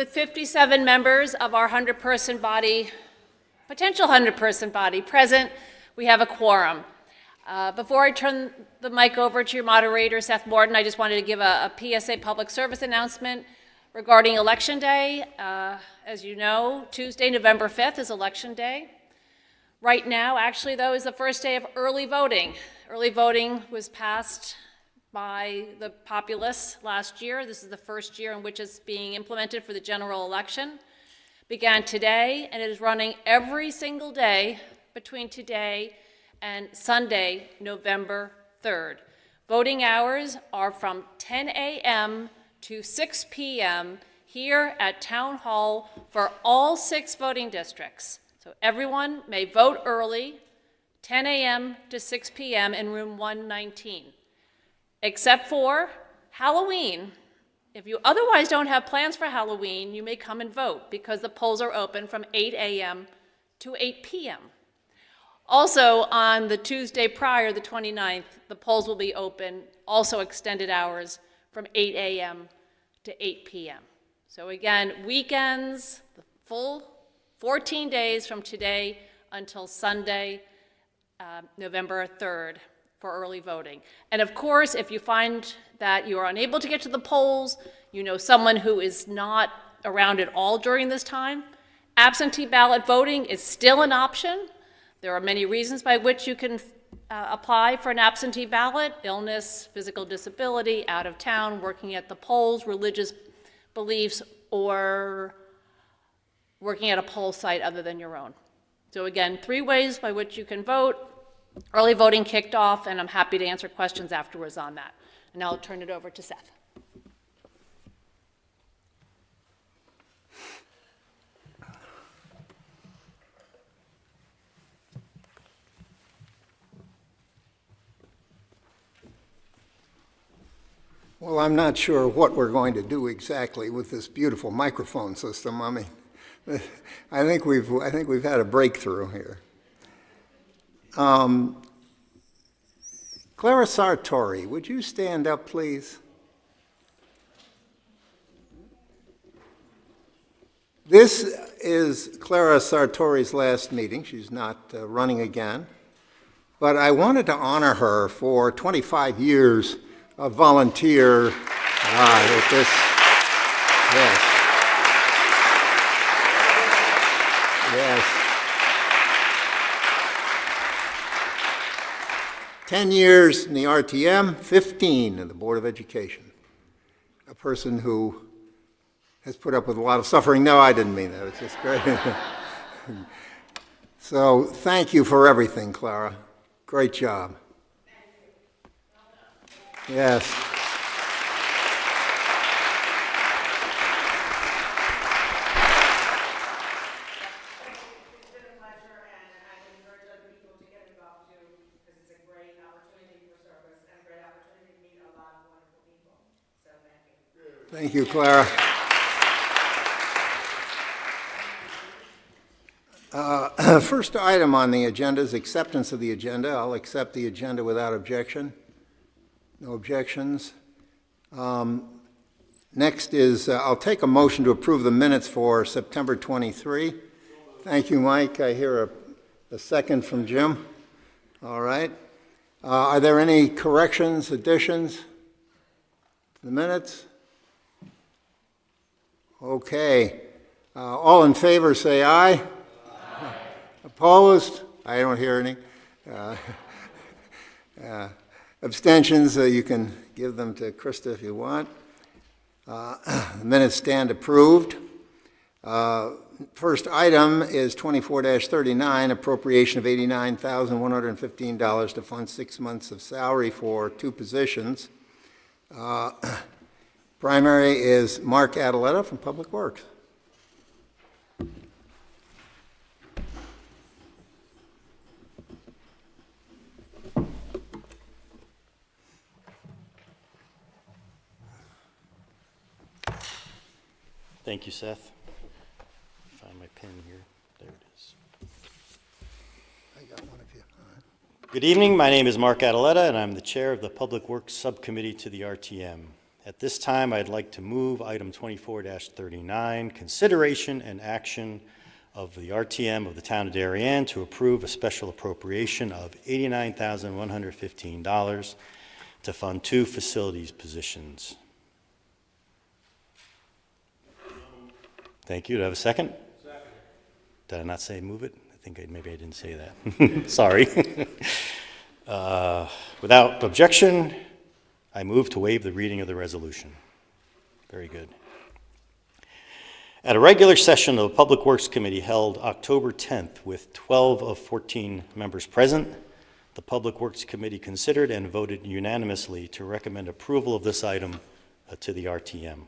With 57 members of our 100-person body, potential 100-person body present, we have a quorum. Before I turn the mic over to your moderator, Seth Morton, I just wanted to give a PSA public service announcement regarding Election Day. As you know, Tuesday, November 5th is Election Day. Right now, actually, though, is the first day of early voting. Early voting was passed by the populace last year. This is the first year in which it's being implemented for the general election. Began today, and it is running every single day between today and Sunday, November 3rd. Voting hours are from 10 a.m. to 6 p.m. here at Town Hall for all 6 voting districts. So everyone may vote early, 10 a.m. to 6 p.m. in room 119. Except for Halloween. If you otherwise don't have plans for Halloween, you may come and vote because the polls are open from 8 a.m. to 8 p.m. Also, on the Tuesday prior, the 29th, the polls will be open, also extended hours from 8 a.m. to 8 p.m. So again, weekends, the full 14 days from today until Sunday, November 3rd. For early voting. And of course, if you find that you are unable to get to the polls, you know someone who is not around at all during this time, absentee ballot voting is still an option. There are many reasons by which you can apply for an absentee ballot: illness, physical disability, out of town, working at the polls, religious beliefs, or working at a poll site other than your own. So again, 3 ways by which you can vote. Early voting kicked off, and I'm happy to answer questions afterwards on that. And now I'll turn it over to Seth. Well, I'm not sure what we're going to do exactly with this beautiful microphone system. I mean, I think we've had a breakthrough here. Clara Sartori, would you stand up, please? This is Clara Sartori's last meeting. She's not running again. But I wanted to honor her for 25 years of volunteer with this. Yes. Yes. 10 years in the RTM, 15 in the Board of Education. A person who has put up with a lot of suffering. No, I didn't mean that. It's just great. So thank you for everything, Clara. Great job. Yes. Thank you, Clara. First item on the agenda is acceptance of the agenda. I'll accept the agenda without objection. No objections. Next is, I'll take a motion to approve the minutes for September 23. Thank you, Mike. I hear a second from Jim. All right. Are there any corrections, additions to the minutes? Okay. All in favor say aye. Aye. Opposed? I don't hear any. Abstentions, you can give them to Krista if you want. Minutes stand approved. First item is 24-39, appropriation of $89,115 to fund 6 months of salary for 2 positions. Primary is Mark Adaletta from Public Works. Thank you, Seth. Find my pen here. There it is. I got one of you. All right. Good evening. My name is Mark Adaletta, and I'm the chair of the Public Works Subcommittee to the RTM. At this time, I'd like to move item 24-39, consideration and action of the RTM of the town of Darien to approve a special appropriation of $89,115 to fund 2 facilities positions. Thank you. Do I have a second? Second. Did I not say move it? I think maybe I didn't say that. Sorry. Without objection, I move to waive the reading of the resolution. Very good. At a regular session of the Public Works Committee held October 10th with 12 of 14 members present, the Public Works Committee considered and voted unanimously to recommend approval of this item to the RTM.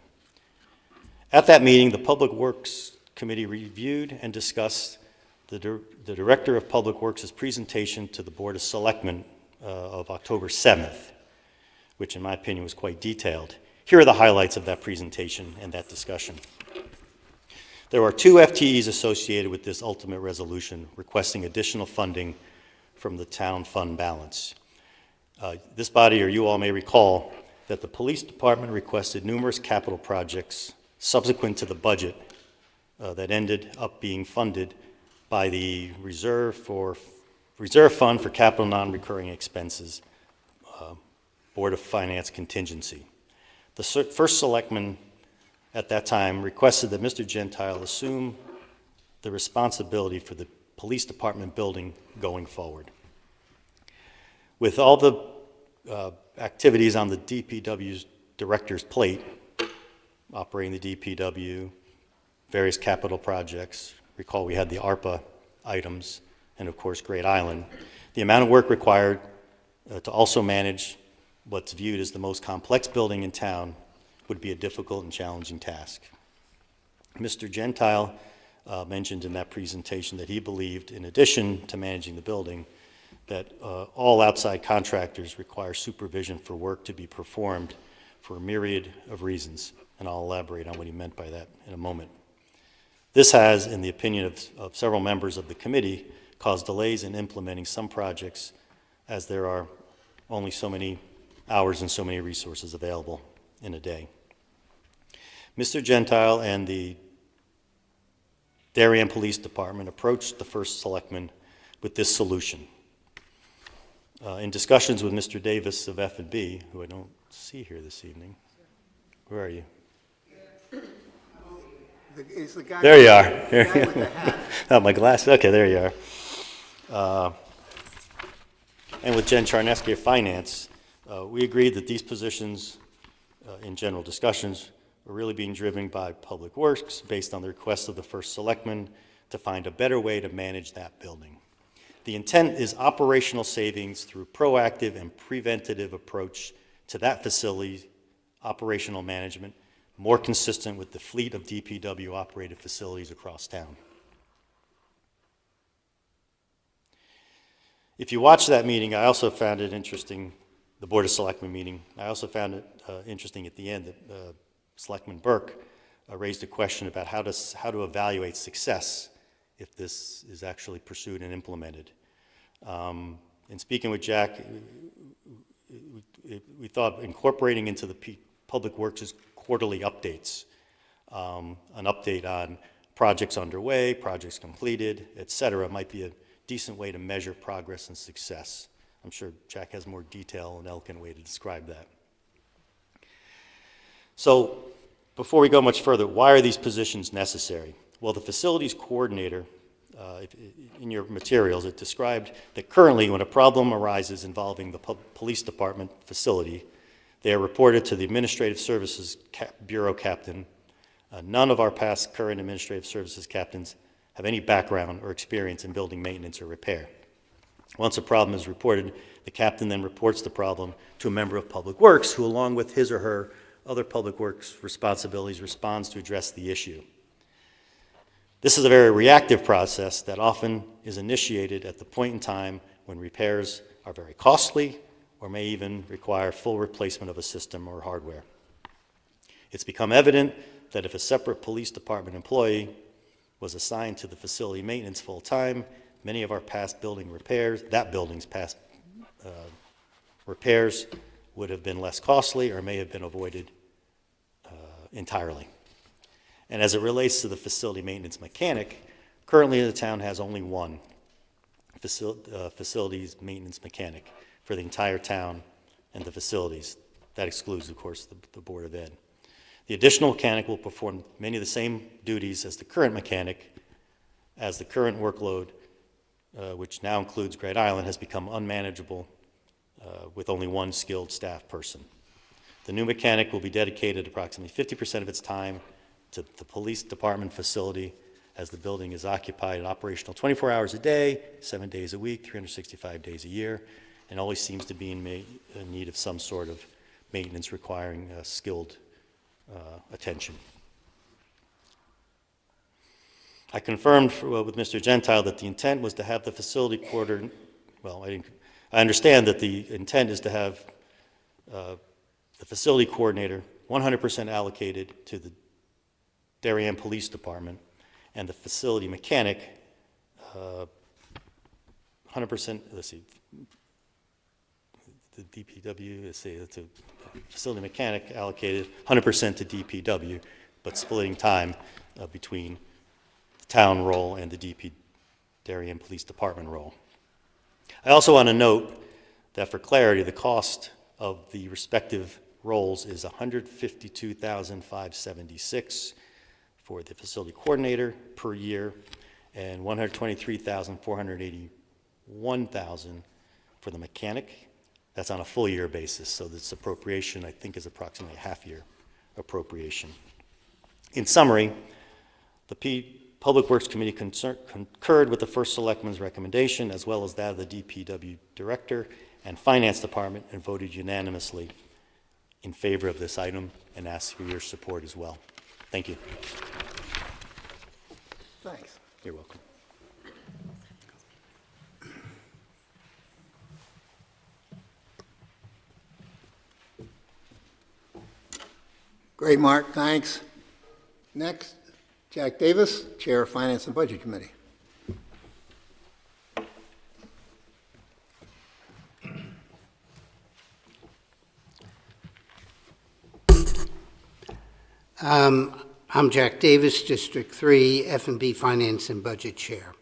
At that meeting, the Public Works Committee reviewed and discussed the Director of Public Works' presentation to the Board of Selectmen of October 7th, which in my opinion was quite detailed. Here are the highlights of that presentation and that discussion. There are 2 FTEs associated with this ultimate resolution requesting additional funding from the town fund balance. This body, or you all may recall, that the police department requested numerous capital projects subsequent to the budget that ended up being funded by the Reserve Fund for Capital Non-Recurring Expenses, Board of Finance contingency. The first selectman at that time requested that Mr. Gentile assume the responsibility for the police department building going forward. With all the activities on the DPW's director's plate, operating the DPW, various capital projects, recall we had the ARPA items, and of course Great Island, the amount of work required to also manage what's viewed as the most complex building in town would be a difficult and challenging task. Mr. Gentile mentioned in that presentation that he believed, in addition to managing the building, that all outside contractors require supervision for work to be performed for a myriad of reasons, and I'll elaborate on what he meant by that in a moment. This has, in the opinion of several members of the committee, caused delays in implementing some projects as there are only so many hours and so many resources available in a day. Mr. Gentile and the Darien Police Department approached the first selectman with this solution. In discussions with Mr. Davis of F&B, who I don't see here this evening. Where are you? Is the guy There you are. the guy with the hat. Oh, my glasses. Okay, there you are. And with Jen Charneski of Finance, we agreed that these positions, in general discussions, were really being driven by Public Works based on the request of the first selectman to find a better way to manage that building. The intent is operational savings through proactive and preventative approach to that facility's operational management, more consistent with the fleet of DPW-operated facilities across town. If you watch that meeting, I also found it interesting, the Board of Selectmen meeting, I also found it interesting at the end that Selectman Burke raised a question about how to evaluate success if this is actually pursued and implemented. In speaking with Jack, we thought incorporating into the Public Works' quarterly updates, an update on projects underway, projects completed, et cetera, might be a decent way to measure progress and success. I'm sure Jack has more detail and eloquent way to describe that. So before we go much further, why are these positions necessary? Well, the facilities coordinator, in your materials, it described that currently when a problem arises involving the police department facility, they are reported to the Administrative Services Bureau captain. None of our past current Administrative Services captains have any background or experience in building maintenance or repair. Once a problem is reported, the captain then reports the problem to a member of Public Works who, along with his or her other Public Works responsibilities, responds to address the issue. This is a very reactive process that often is initiated at the point in time when repairs are very costly or may even require full replacement of a system or hardware. It's become evident that if a separate police department employee was assigned to the facility maintenance full-time, many of our past building repairs, that building's past repairs would have been less costly or may have been avoided entirely. And as it relates to the facility maintenance mechanic, currently the town has only one facilities maintenance mechanic for the entire town and the facilities. That excludes, of course, the Board of Ed. The additional mechanic will perform many of the same duties as the current mechanic, as the current workload, which now includes Great Island, has become unmanageable with only one skilled staff person. The new mechanic will be dedicated approximately 50% of its time to the police department facility, as the building is occupied and operational 24 hours a day, 7 days a week, 365 days a year, and always seems to be in need of some sort of maintenance requiring skilled attention. I confirmed with Mr. Gentile that the intent was to have the facility quarter, well, I understand that the intent is to have the facility coordinator 100% allocated to the Darien Police Department, and the facility mechanic 100%, let's see, the DPW, let's see, the facility mechanic allocated 100% to DPW, but splitting time between the town role and the Darien Police Department role. I also want to note that for clarity, the cost of the respective roles is $152,576 for the facility coordinator per year and $123,481 for the mechanic. That's on a full year basis, so this appropriation, I think, is approximately a half-year appropriation. In summary, the Public Works Committee concurred with the First Selectman's recommendation, as well as that of the DPW Director and Finance Department, and voted unanimously in favor of this item and asked for your support as well. Thank you. Thanks. You're welcome. Great, Mark, thanks. Next, Jack Davis, Chair of Finance and Budget Committee. I'm Jack Davis, District 3, F&B Finance and Budget Chair.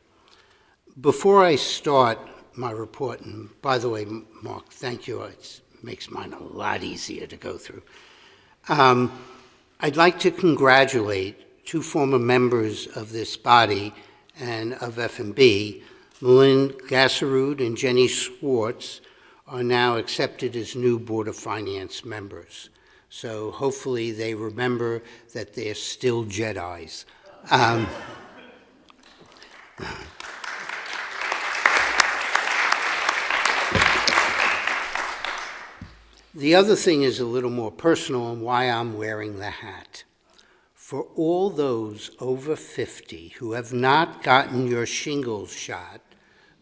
Before I start my report, and by the way, Mark, thank you. It makes mine a lot easier to go through. I'd like to congratulate two former members of this body and of F&B, Melinda Gasserud and Jenny Schwartz, are now accepted as new Board of Finance members. So hopefully they remember that they're still Jedis. The other thing is a little more personal and why I'm wearing the hat. For all those over 50 who have not gotten your shingles shot,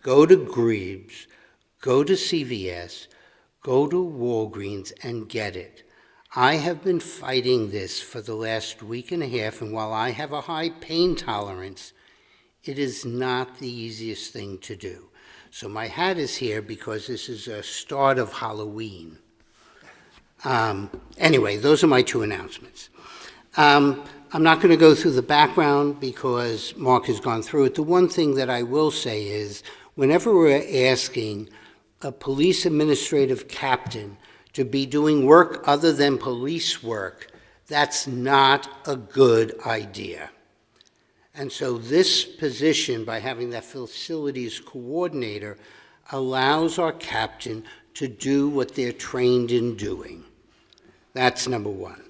go to Greaves, go to CVS, go to Walgreens and get it. I have been fighting this for the last week and a half, and while I have a high pain tolerance, it is not the easiest thing to do. So my hat is here because this is a start of Halloween. Anyway, those are my two announcements. I'm not going to go through the background because Mark has gone through it. The one thing that I will say is whenever we're asking a police administrative captain to be doing work other than police work, that's not a good idea. And so this position, by having that facilities coordinator, allows our captain to do what they're trained in doing. That's number one.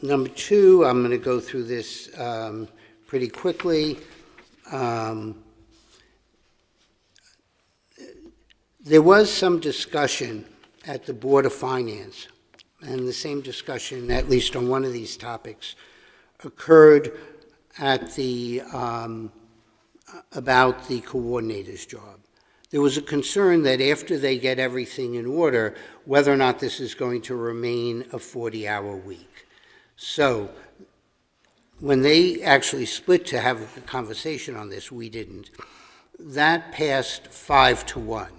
Number two, I'm going to go through this pretty quickly. There was some discussion at the Board of Finance, and the same discussion, at least on one of these topics, occurred at the, about the coordinator's job. There was a concern that after they get everything in order, whether or not this is going to remain a 40-hour week. So when they actually split to have a conversation on this, we didn't. That passed 5-1.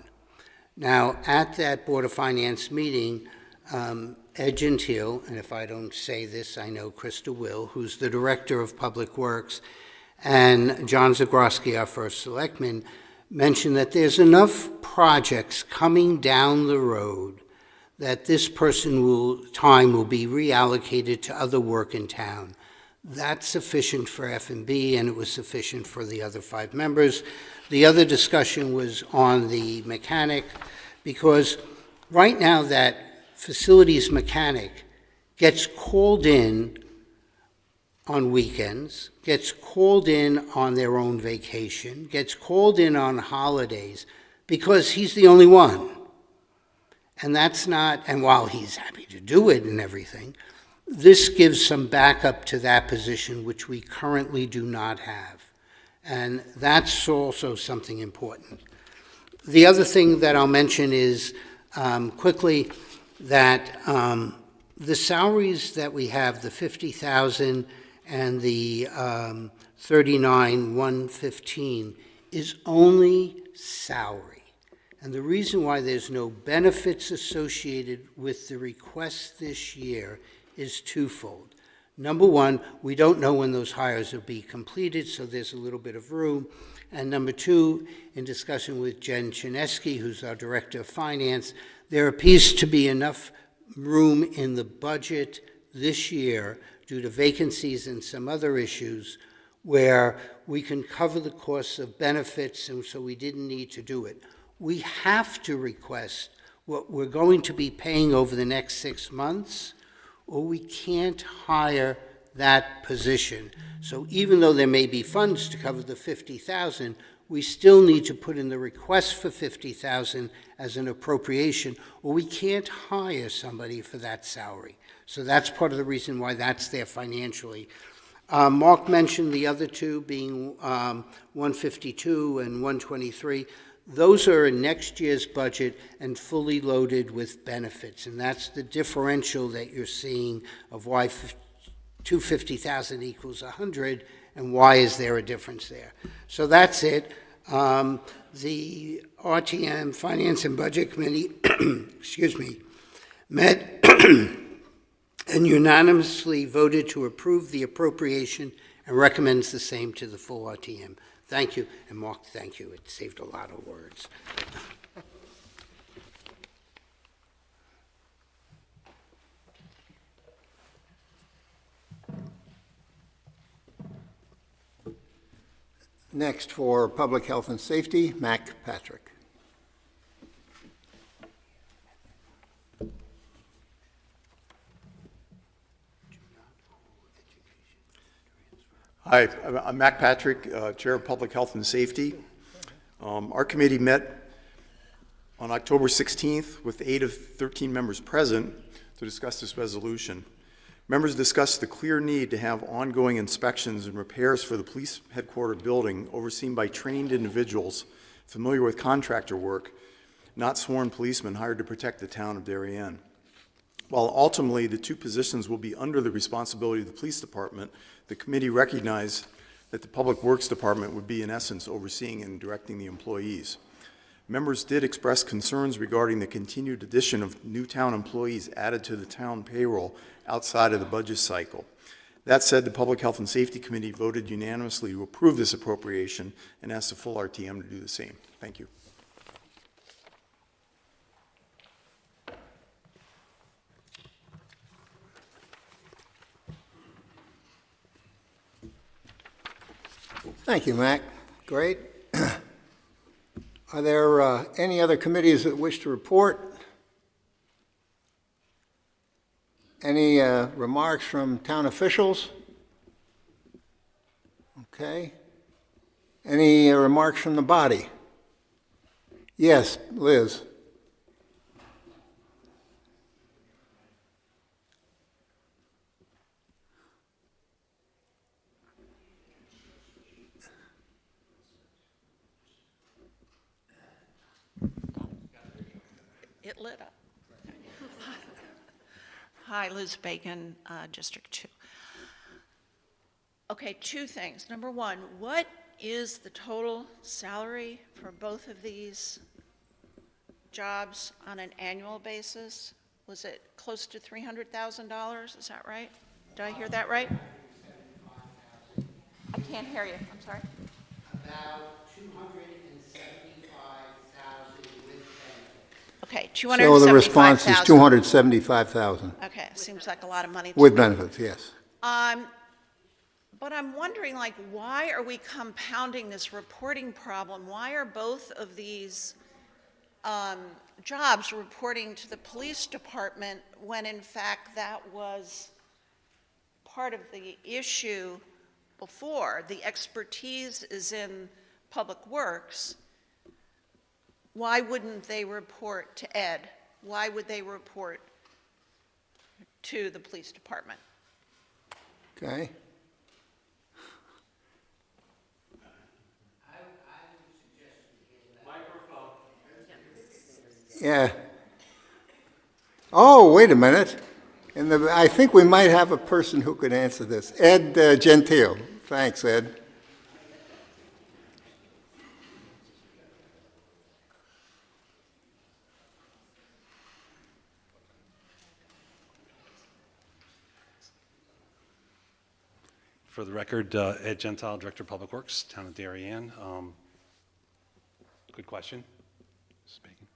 Now, at that Board of Finance meeting, Ed Gentile, and if I don't say this, I know Krista will, who's the Director of Public Works, and John Zagroski, our first selectman, mentioned that there's enough projects coming down the road that this time will be reallocated to other work in town. That's sufficient for F&B, and it was sufficient for the other 5 members. The other discussion was on the mechanic, because right now that facilities mechanic gets called in on weekends, gets called in on their own vacation, gets called in on holidays, because he's the only one. And that's not, and while he's happy to do it and everything, this gives some backup to that position, which we currently do not have. And that's also something important. The other thing that I'll mention is quickly that the salaries that we have, the 50,000 and the 39,115, is only salary. And the reason why there's no benefits associated with the request this year is twofold. Number one, we don't know when those hires will be completed, so there's a little bit of room. And number two, in discussion with Jen Chinesky, who's our Director of Finance, there appears to be enough room in the budget this year due to vacancies and some other issues where we can cover the costs of benefits, and so we didn't need to do it. We have to request what we're going to be paying over the next 6 months, or we can't hire that position. So even though there may be funds to cover the 50,000, we still need to put in the request for 50,000 as an appropriation, or we can't hire somebody for that salary. So that's part of the reason why that's there financially. Mark mentioned the other two being 152 and 123. Those are in next year's budget and fully loaded with benefits, and that's the differential that you're seeing of why 250,000 equals 100, and why is there a difference there. So that's it. The RTM, Finance and Budget Committee, excuse me, met and unanimously voted to approve the appropriation and recommends the same to the full RTM. Thank you, and Mark, thank you. It saved a lot of words. Next, for Public Health and Safety, Mac Patrick. Hi, I'm Mac Patrick, Chair of Public Health and Safety. Our committee met on October 16th with 8 of 13 members present to discuss this resolution. Members discussed the clear need to have ongoing inspections and repairs for the police headquarters building overseen by trained individuals familiar with contractor work, not sworn policemen hired to protect the town of Darien. While ultimately the two positions will be under the responsibility of the police department, the committee recognized that the Public Works Department would be in essence overseeing and directing the employees. Members did express concerns regarding the continued addition of new town employees added to the town payroll outside of the budget cycle. That said, the Public Health and Safety Committee voted unanimously to approve this appropriation and asked the full RTM to do the same. Thank you. Thank you, Mac. Great. Are there any other committees that wish to report? Any remarks from town officials? Okay. Any remarks from the body? Yes, Liz. It lit up. Hi, Liz Bacon, District 2. Okay, two things. Number one, what is the total salary for both of these jobs on an annual basis? was it close to $300,000? Is that right? Did I hear that right? I can't hear you, I'm sorry. About 275,000 with benefits. Okay, So 275,000. the response is 275,000 Okay, seems like a lot of money. to with me. benefits, yes. But I'm wondering, like, why are we compounding this reporting problem? Why are both of these jobs reporting to the police department when in fact that was part of the issue before? The expertise is in Public Works. Why wouldn't they report to Ed? Why would they report to the police department? Okay. Yeah. Oh, wait a minute. I think we might have a person who could answer this. Ed Gentile. Thanks, Ed. For the record, Ed Gentile, Director of Public Works, Town of Darien. Good question. Speaking.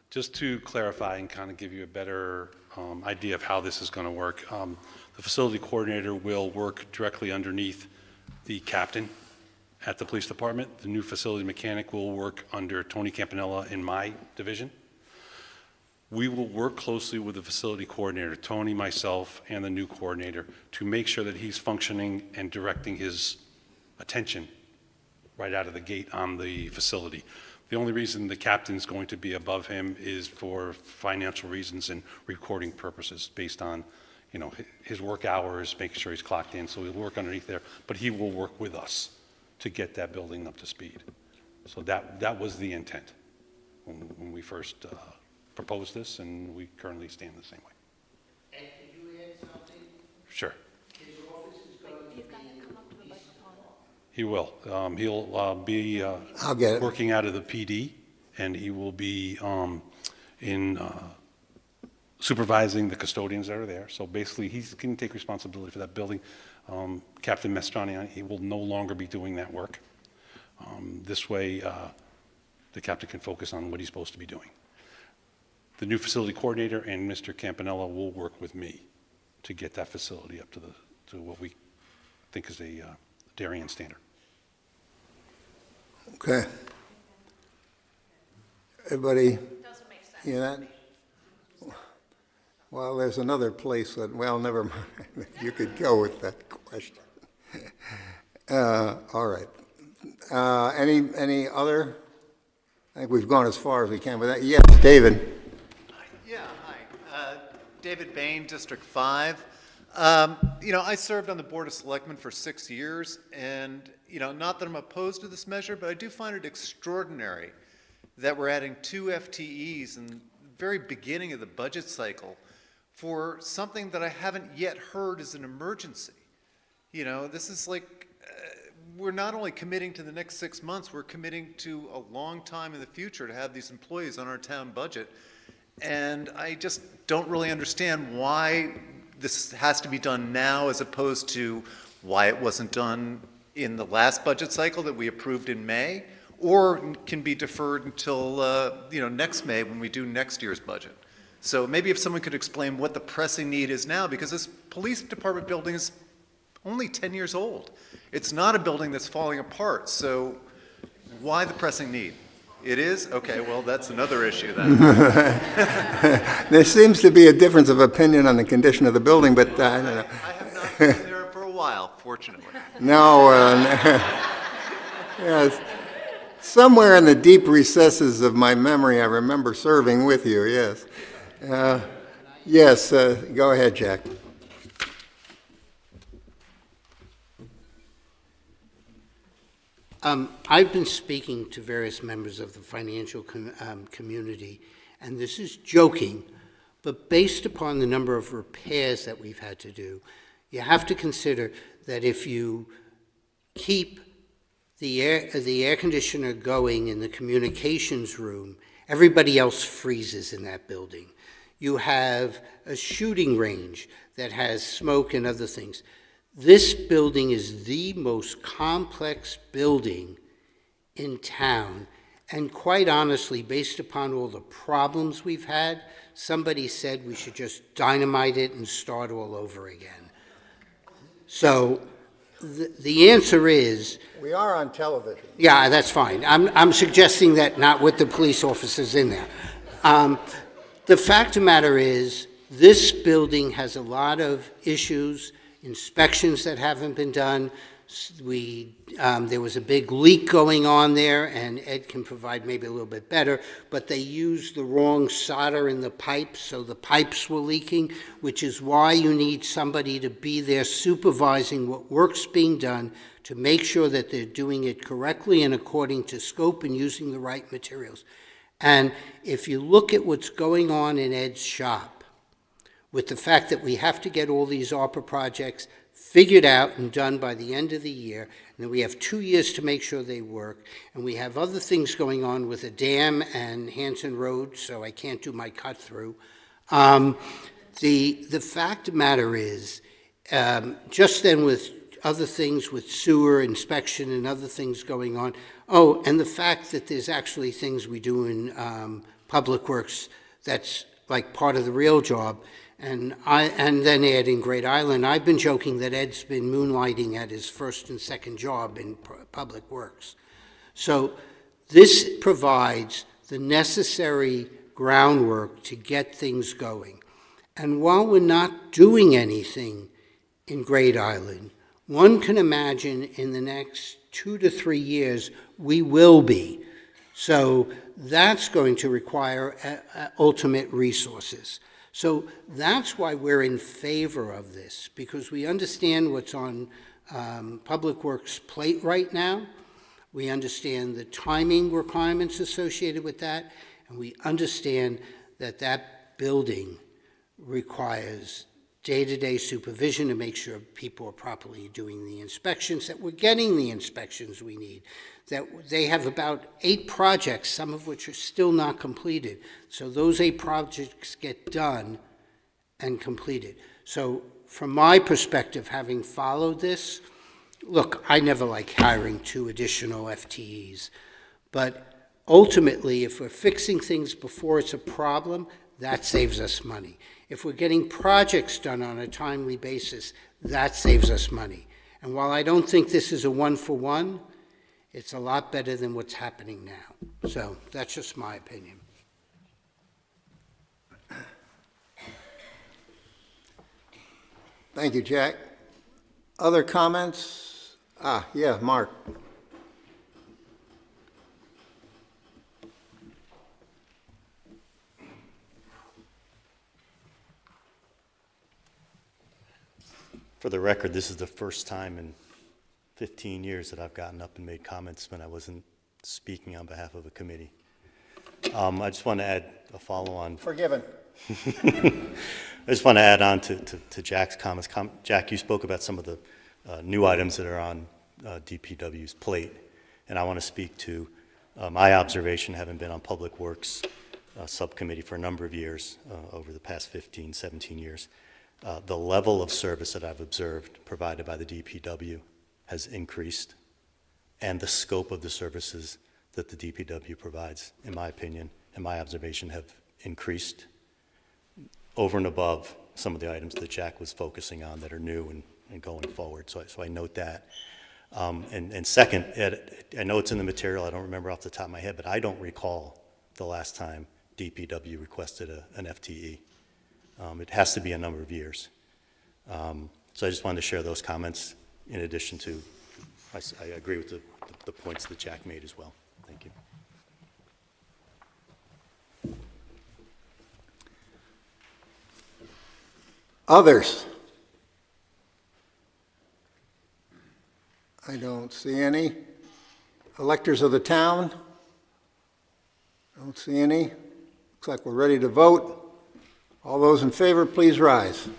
Just to clarify and kind of give you a better idea of how this is going to work, the facility coordinator will work directly underneath the captain at the police department. The new facility mechanic will work under Tony Campanella in my division. We will work closely with the facility coordinator, Tony, myself, and the new coordinator to make sure that he's functioning and directing his attention right out of the gate on the facility. The only reason the captain's going to be above him is for financial reasons and recording purposes based on, you know, his work hours, making sure he's clocked in, so he'll work underneath there, but he will work with us to get that building up to speed. So that was the intent when we first proposed this, and we currently stand the same way. And could you add something? Sure. His office is going to be He will. He'll be I'll get it. working out of the PD, and he will be supervising the custodians that are there. So basically, he's going to take responsibility for that building. Captain Mastrani, he will no longer be doing that work. This way, the captain can focus on what he's supposed to be doing. The new facility coordinator and Mr. Campanella will work with me to get that facility up to what we think is a Darien standard. Okay. Everybody hear that? Well, there's another place that, well, never mind. You could go with that question. All right. Any other? I think we've gone as far as we can with that. Yes, David. Yeah, hi. David Bain, District 5. I served on the Board of Selectmen for 6 years, and, not that I'm opposed to this measure, but I do find it extraordinary that we're adding 2 FTEs in the very beginning of the budget cycle for something that I haven't yet heard is an emergency. This is like, we're not only committing to the next 6 months, we're committing to a long time in the future to have these employees on our town budget. And I just don't really understand why this has to be done now as opposed to why it wasn't done in the last budget cycle that we approved in May, or can be deferred until next May when we do next year's budget. So maybe if someone could explain what the pressing need is now, because this police department building is only 10 years old. It's not a building that's falling apart, so why the pressing need? It is? Okay, well, that's another issue then. There seems to be a difference of opinion on the condition of the building, but I don't know. I have not been there for a while, fortunately. No, yes. Somewhere in the deep recesses of my memory, I remember serving with you, yes. Yes, go ahead, Jack. I've been speaking to various members of the financial community, and this is joking, but based upon the number of repairs that we've had to do, you have to consider that if you keep the air conditioner going in the communications room Everybody else freezes in that building. You have a shooting range that has smoke and other things. This building is the most complex building in town. And quite honestly, based upon all the problems we've had, somebody said we should just dynamite it and start all over again. So the answer is, We are on television. yeah, that's fine. I'm suggesting that not with the police officers in there. The fact of the matter is, this building has a lot of issues, inspections that haven't been done. There was a big leak going on there, and Ed can provide maybe a little bit better, but they used the wrong solder in the pipes, so the pipes were leaking, which is why you need somebody to be there supervising what work's being done to make sure that they're doing it correctly and according to scope and using the right materials. And if you look at what's going on in Ed's shop, with the fact that we have to get all these ARPA projects figured out and done by the end of the year, and then we have 2 years to make sure they work, and we have other things going on with a dam and Hanson Road, so I can't do my cut-through. The fact of the matter is, just then with other things with sewer inspection and other things going on, oh, and the fact that there's actually things we do in Public Works that's like part of the real job, and then adding Great Island. I've been joking that Ed's been moonlighting at his first and second job in Public Works. So this provides the necessary groundwork to get things going. And while we're not doing anything in Great Island, one can imagine in the next 2 to 3 years, we will be. So that's going to require ultimate resources. So that's why we're in favor of this, because we understand what's on Public Works' plate right now. We understand the timing requirements associated with that, and we understand that that building requires day-to-day supervision to make sure people are properly doing the inspections, that we're getting the inspections we need, that they have about 8 projects, some of which are still not completed. So those 8 projects get done and completed. So from my perspective, having followed this, look, I never like hiring 2 additional FTEs, but ultimately, if we're fixing things before it's a problem, that saves us money. If we're getting projects done on a timely basis, that saves us money. And while I don't think this is a one-for-one, it's a lot better than what's happening now. So that's just my opinion. Thank you, Jack. Other comments? Yeah, Mark. For the record, this is the first time in 15 years that I've gotten up and made comments when I wasn't speaking on behalf of a committee. I just want to add a follow-on. Forgiven. I just want to add on to Jack's comments. Jack, you spoke about some of the new items that are on DPW's plate, and I want to speak to my observation, having been on Public Works subcommittee for a number of years, over the past 15, 17 years. The level of service that I've observed provided by the DPW has increased, and the scope of the services that the DPW provides, in my opinion, and my observation, have increased over and above some of the items that Jack was focusing on that are new and going forward. So I note that. And second, I know it's in the material, I don't remember off the top of my head, but I don't recall the last time DPW requested an FTE. It has to be a number of years. So I just wanted to share those comments in addition to, I agree with the points that Jack made as well. Thank you. Others? I don't see any. Electors of the town? Don't see any. Looks like we're ready to vote. All those in favor, please rise.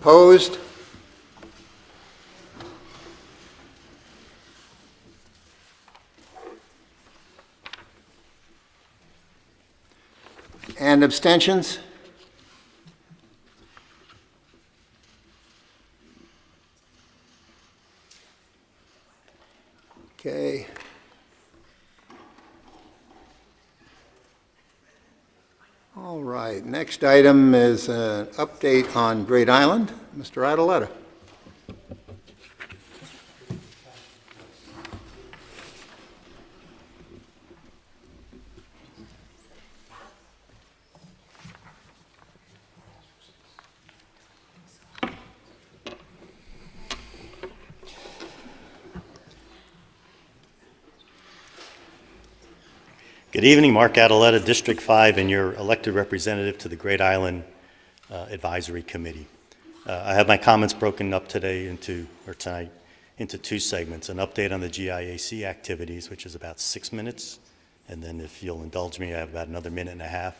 Opposed? And abstentions? Okay. All right, next item is an update on Great Island. Mr. Adaletta. Good evening, Mark Adaletta, District 5, and your elected representative to the Great Island Advisory Committee. I have my comments broken up tonight into two segments, an update on the GIAC activities, which is about 6 minutes, and then if you'll indulge me, I have about another minute and a half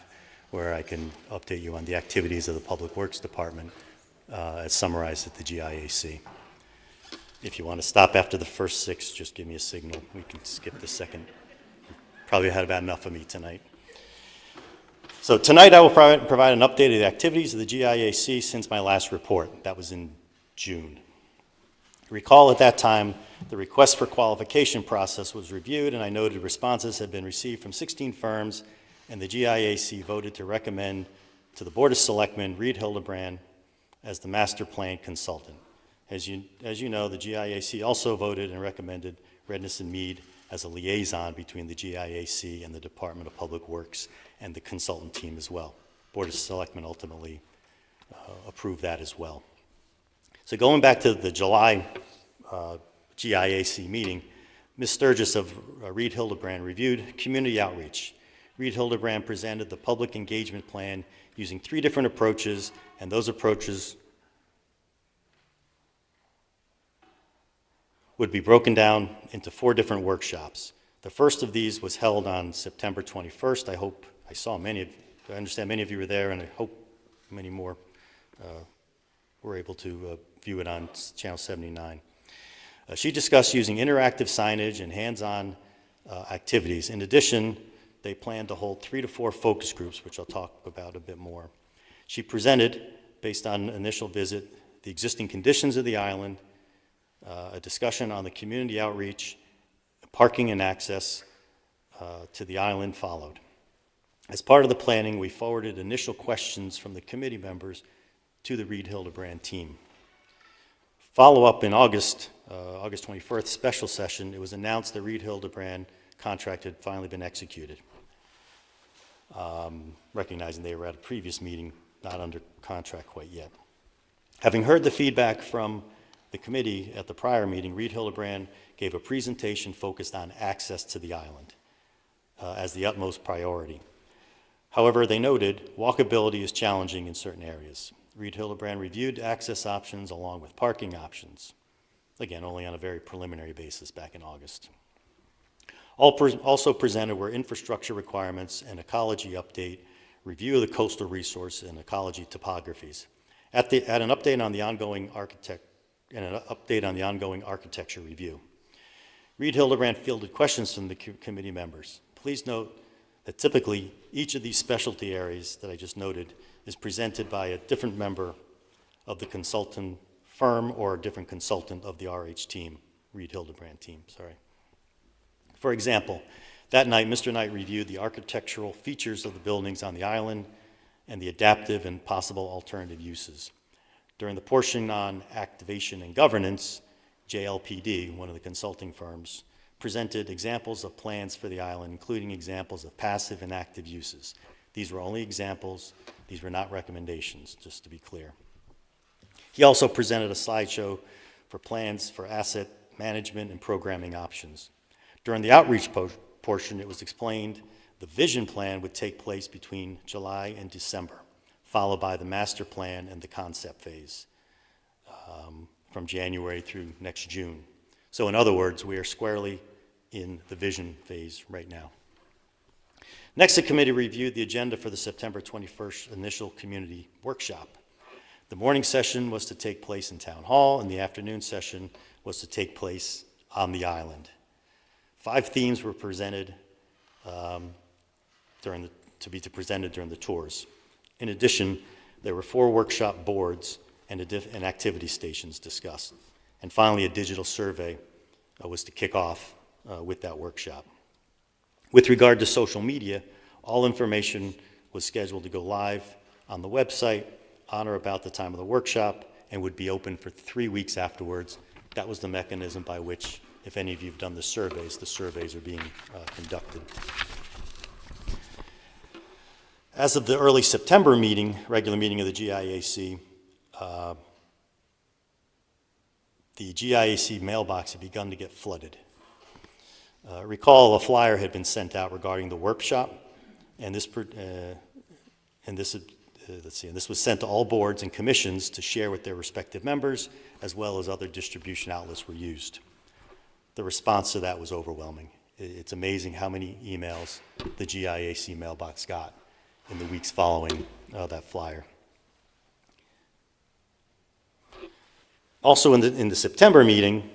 where I can update you on the activities of the Public Works Department as summarized at the GIAC. If you want to stop after the first 6, just give me a signal. We can skip the second. Probably had about enough of me tonight. So tonight I will provide an update of the activities of the GIAC since my last report. That was in June. Recall at that time, the request for qualification process was reviewed, and I noted responses had been received from 16 firms, and the GIAC voted to recommend to the Board of Selectmen Reed Hildebrand as the master plan consultant. As you know, the GIAC also voted and recommended Redness and Mead as a liaison between the GIAC and the Department of Public Works and the consultant team as well. Board of Selectmen ultimately approved that as well. So going back to the July GIAC meeting, Ms. Sturgis of Reed Hildebrand reviewed community outreach. Reed Hildebrand presented the public engagement plan using 3 different approaches, and those approaches would be broken down into 4 different workshops. The first of these was held on September 21st. I understand many of you were there, and I hope many more were able to view it on Channel 79. She discussed using interactive signage and hands-on activities. In addition, they plan to hold 3 to 4 focus groups, which I'll talk about a bit more. She presented, based on an initial visit, the existing conditions of the island, a discussion on the community outreach, parking and access to the island followed. As part of the planning, we forwarded initial questions from the committee members to the Reed Hildebrand team. Follow-up in August 21st special session, it was announced the Reed Hildebrand contract had finally been executed. Recognizing they were at a previous meeting, not under contract quite yet. Having heard the feedback from the committee at the prior meeting, Reed Hildebrand gave a presentation focused on access to the island as the utmost priority. However, they noted walkability is challenging in certain areas. Reed Hildebrand reviewed access options along with parking options, again, only on a very preliminary basis back in August. Also presented were infrastructure requirements, an ecology update, review of the coastal resource, and ecology topographies. At an update on the ongoing architecture review. Reed Hildebrand fielded questions from the committee members. Please note that typically each of these specialty areas that I just noted is presented by a different member of the consultant firm or a different consultant of the RH team, Reed Hildebrand team, sorry. For example, that night, Mr. Knight reviewed the architectural features of the buildings on the island and the adaptive and possible alternative uses. During the portion on activation and governance, JLPD, one of the consulting firms, presented examples of plans for the island, including examples of passive and active uses. These were only examples. These were not recommendations, just to be clear. He also presented a slideshow for plans for asset management and programming options. During the outreach portion, it was explained the vision plan would take place between July and December, followed by the master plan and the concept phase from January through next June. So in other words, we are squarely in the vision phase right now. Next, the committee reviewed the agenda for the September 21st initial community workshop. The morning session was to take place in Town Hall, and the afternoon session was to take place on the island. 5 themes were presented to be presented during the tours. In addition, there were 4 workshop boards and activity stations discussed. And finally, a digital survey was to kick off with that workshop. With regard to social media, all information was scheduled to go live on the website on or about the time of the workshop and would be open for 3 weeks afterwards. That was the mechanism by which, if any of you have done the surveys are being conducted. As of the early September meeting, regular meeting of the GIAC, the GIAC mailbox had begun to get flooded. Recall a flyer had been sent out regarding the workshop, and this was sent to all boards and commissions to share with their respective members, as well as other distribution outlets were used. The response to that was overwhelming. It's amazing how many emails the GIAC mailbox got in the weeks following that flyer. Also in the September meeting,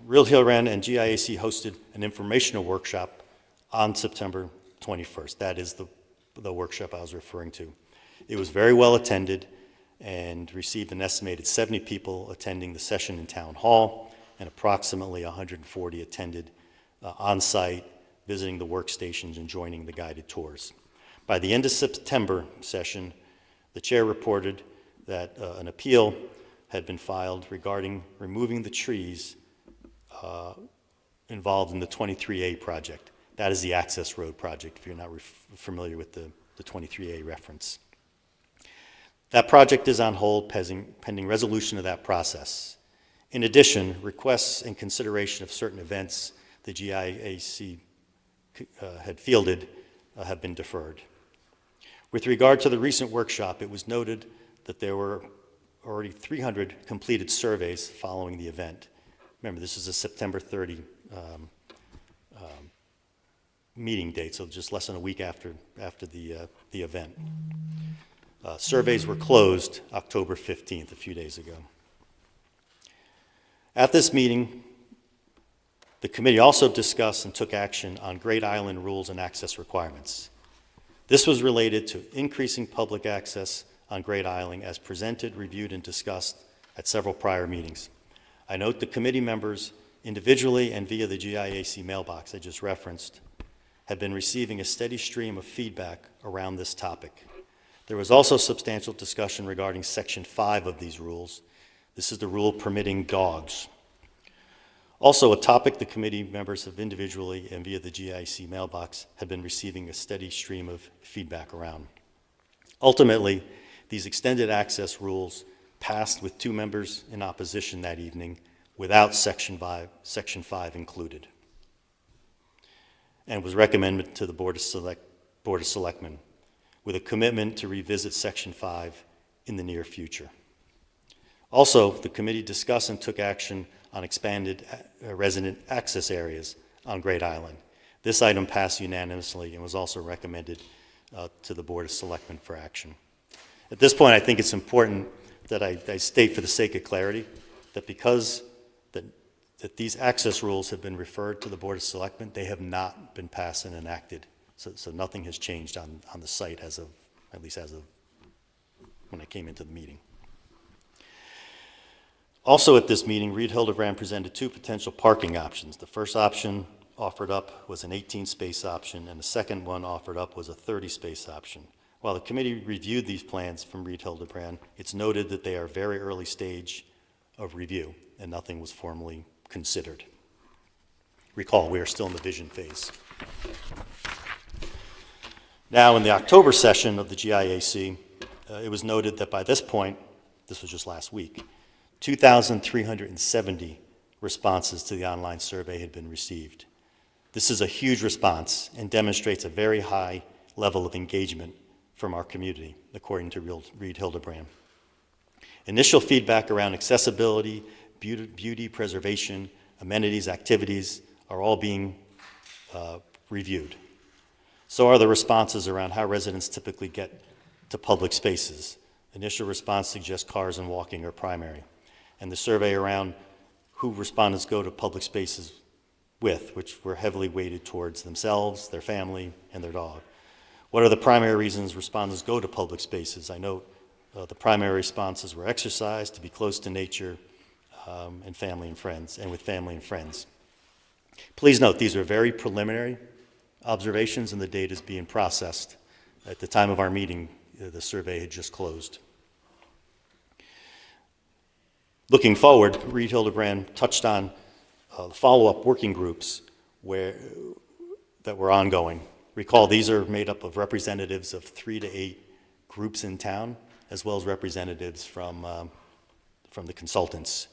Real Hill-Ren and GIAC hosted an informational workshop on September 21st. That is the workshop I was referring to. It was very well attended and received an estimated 70 people attending the session in Town Hall, and approximately 140 attended on-site, visiting the workstations and joining the guided tours. By the end of September session, the chair reported that an appeal had been filed regarding removing the trees involved in the 23A project. That is the access road project, if you're not familiar with the 23A reference. That project is on hold pending resolution of that process. In addition, requests and consideration of certain events the GIAC had fielded have been deferred. With regard to the recent workshop, it was noted that there were already 300 completed surveys following the event. Remember, this is a September 30 meeting date, so just less than a week after the event. Surveys were closed October 15th, a few days ago. At this meeting, the committee also discussed and took action on Great Island rules and access requirements. This was related to increasing public access on Great Island as presented, reviewed, and discussed at several prior meetings. I note the committee members, individually and via the GIAC mailbox I just referenced, have been receiving a steady stream of feedback around this topic. There was also substantial discussion regarding Section 5 of these rules. This is the rule permitting dogs. Also, a topic the committee members have individually and via the GIAC mailbox have been receiving a steady stream of feedback around. Ultimately, these extended access rules passed with 2 members in opposition that evening without Section 5 included, and was recommended to the Board of Selectmen with a commitment to revisit Section 5 in the near future. Also, the committee discussed and took action on expanded resident access areas on Great Island. This item passed unanimously and was also recommended to the Board of Selectmen for action. At this point, I think it's important that I state for the sake of clarity that because that these access rules have been referred to the Board of Selectmen, they have not been passed and enacted. So nothing has changed on the site at least as of when I came into the meeting. Also at this meeting, Reed Hildebrand presented 2 potential parking options. The first option offered up was an 18-space option, and the second one offered up was a 30-space option. While the committee reviewed these plans from Reed Hildebrand, it's noted that they are very early stage of review, and nothing was formally considered. Recall, we are still in the vision phase. Now, in the October session of the GIAC, it was noted that by this point, this was just last week, 2,370 responses to the online survey had been received. This is a huge response and demonstrates a very high level of engagement from our community, according to Reed Hildebrand. Initial feedback around accessibility, beauty preservation, amenities, activities are all being reviewed. So are the responses around how residents typically get to public spaces. Initial response suggests cars and walking are primary. And the survey around who respondents go to public spaces with, which were heavily weighted towards themselves, their family, and their dog. What are the primary reasons respondents go to public spaces? I note the primary responses were exercise, to be close to nature, and family and friends, and with family and friends. Please note, these are very preliminary observations and the data is being processed. At the time of our meeting, the survey had just closed. Looking forward, Reed Hildebrand touched on the follow-up working groups that were ongoing. Recall, these are made up of representatives of 3 to 8 groups in town, as well as representatives from the consultants.